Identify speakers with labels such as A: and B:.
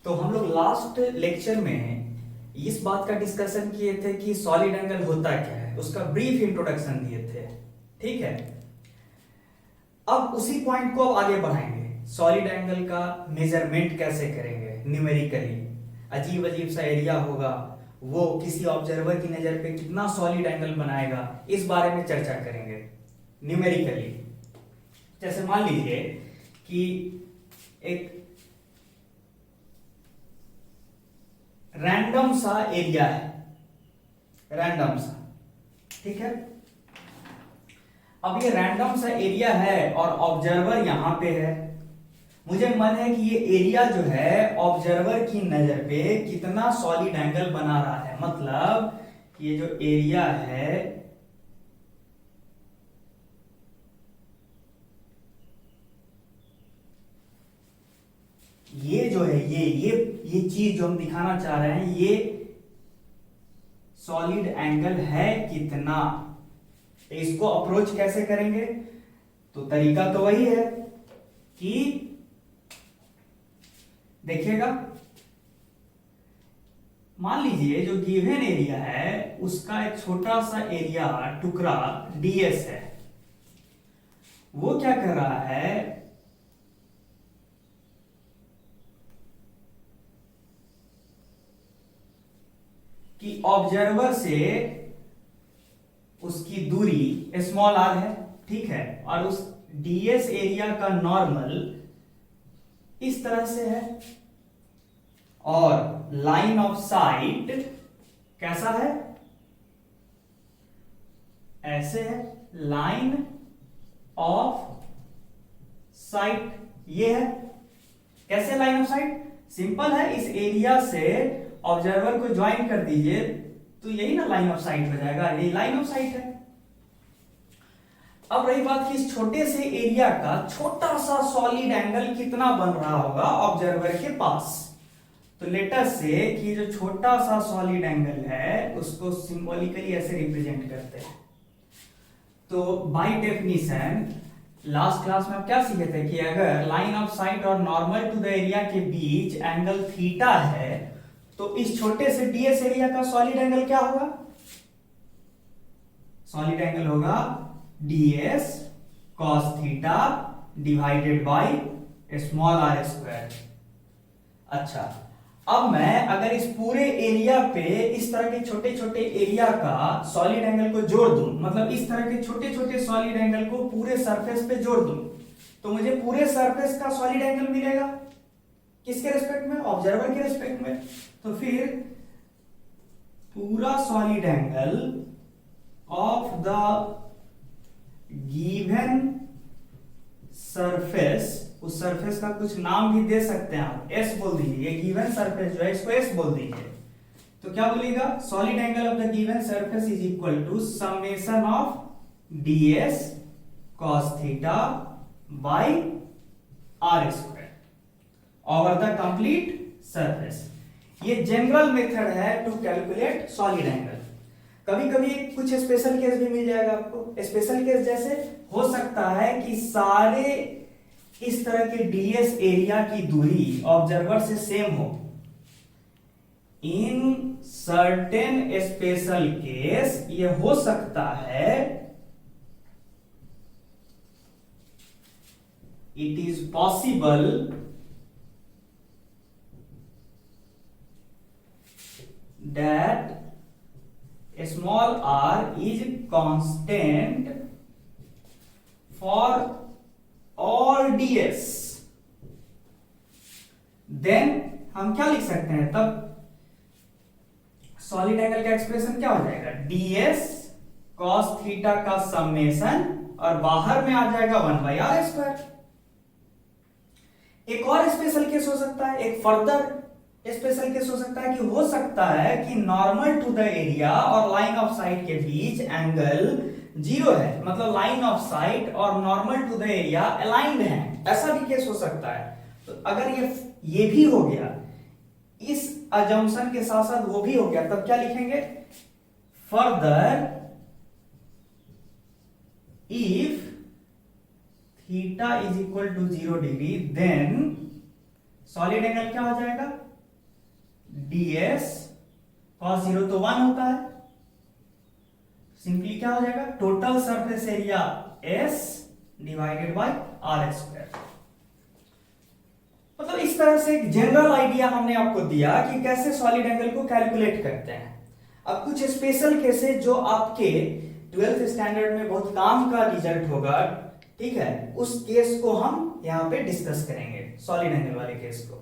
A: तो हम लोग लास्ट लेक्चर में इस बात का डिस्कशन किए थे कि सॉलिड एंगल होता क्या है, उसका ब्रीफ इंट्रोडक्शन दिए थे। ठीक है, अब उसी पॉइंट को अब आगे बढ़ाएंगे। सॉलिड एंगल का मेजरमेंट कैसे करेंगे न्यूमेरिकली, अजीब अजीब सा एरिया होगा, वो किसी ऑब्जर्वर की नजर पे कितना सॉलिड एंगल बनाएगा, इस बारे में चर्चा करेंगे न्यूमेरिकली। जैसे मान लीजिए कि एक रैंडम सा एरिया है, रैंडम सा, ठीक है। अब ये रैंडम सा एरिया है और ऑब्जर्वर यहां पे है। मुझे मन है कि ये एरिया जो है ऑब्जर्वर की नजर पे कितना सॉलिड एंगल बना रहा है, मतलब ये जो एरिया है ये जो है ये चीज जो हम दिखाना चाह रहे हैं, ये सॉलिड एंगल है कितना। इसको अप्रोच कैसे करेंगे? तो तरीका तो वही है कि देखिएगा, मान लीजिए जो गिवन एरिया है उसका एक छोटा सा एरिया टुकड़ा ds है। वो क्या कर रहा है कि ऑब्जर्वर से उसकी दूरी स्मॉल r है, ठीक है, और उस ds एरिया का नॉर्मल इस तरह से है और लाइन ऑफ साइट कैसा है, ऐसे है। लाइन ऑफ साइट ये है। कैसे लाइन ऑफ साइट? सिंपल है, इस एरिया से ऑब्जर्वर को ज्वाइन कर दीजिए तो यही ना लाइन ऑफ साइट हो जाएगा, ये लाइन ऑफ साइट है। अब रही बात कि इस छोटे से एरिया का छोटा सा सॉलिड एंगल कितना बन रहा होगा ऑब्जर्वर के पास। तो लेट अस से कि जो छोटा सा सॉलिड एंगल है उसको सिंबॉलिकली ऐसे रिप्रेजेंट करते हैं। तो बाय डेफिनेशन लास्ट क्लास में आप क्या सीखे थे कि अगर लाइन ऑफ साइट और नॉर्मल टू द एरिया के बीच एंगल थीटा है तो इस छोटे से ds एरिया का सॉलिड एंगल क्या होगा? सॉलिड एंगल होगा ds cos theta divided by small r square. अच्छा, अब मैं अगर इस पूरे एरिया पे इस तरह के छोटे छोटे एरिया का सॉलिड एंगल को जोड़ दूं, मतलब इस तरह के छोटे छोटे सॉलिड एंगल को पूरे सरफेस पे जोड़ दूं, तो मुझे पूरे सरफेस का सॉलिड एंगल मिलेगा। किसके रेस्पेक्ट में? ऑब्जर्वर के रेस्पेक्ट में। तो फिर पूरा solid angle of the given surface, उस सरफेस का कुछ नाम भी दे सकते हैं आप, एस बोल दीजिए। ये गिवन सरफेस जो है इसको एस बोल दीजिए। तो क्या बोलिएगा? Solid angle of the given surface is equal to summation of ds cos theta by r square over the complete surface. ये जनरल मेथड है टू कैलकुलेट सॉलिड एंगल। कभी कभी कुछ स्पेशल केस भी मिल जाएगा आपको। स्पेशल केस जैसे हो सकता है कि सारे इस तरह के ds एरिया की दूरी ऑब्जर्वर से सेम हो। इन सर्टेन स्पेशल केस ये हो सकता है, it is possible that small r is constant for all ds। Then हम क्या लिख सकते हैं? तब सॉलिड एंगल का एक्सप्रेशन क्या हो जाएगा? ds cos थीटा का समेशन और बाहर में आ जाएगा 1/r स्क्वायर। एक और स्पेशल केस हो सकता है, एक फर्दर स्पेशल केस हो सकता है कि हो सकता है कि नॉर्मल टू द एरिया और लाइन ऑफ साइट के बीच एंगल 0 है, मतलब लाइन ऑफ साइट और normal to the area aligned है, ऐसा भी केस हो सकता है। तो अगर ये भी हो गया, इस अजम्पशन के साथ साथ वो भी हो गया, तब क्या लिखेंगे? Further if theta is equal to 0 degree then solid angle क्या हो जाएगा? ds cos 0 तो 1 होता है, सिंपली क्या हो जाएगा total surface area s divided by r square. मतलब इस तरह से एक जनरल आइडिया हमने आपको दिया कि कैसे सॉलिड एंगल को कैलकुलेट करते हैं। अब कुछ स्पेशल केसेस जो आपके 12th स्टैंडर्ड में बहुत काम का रिजल्ट होगा, ठीक है, उस केस को हम यहां पे डिस्कस करेंगे, सॉलिड एंगल वाले केस को।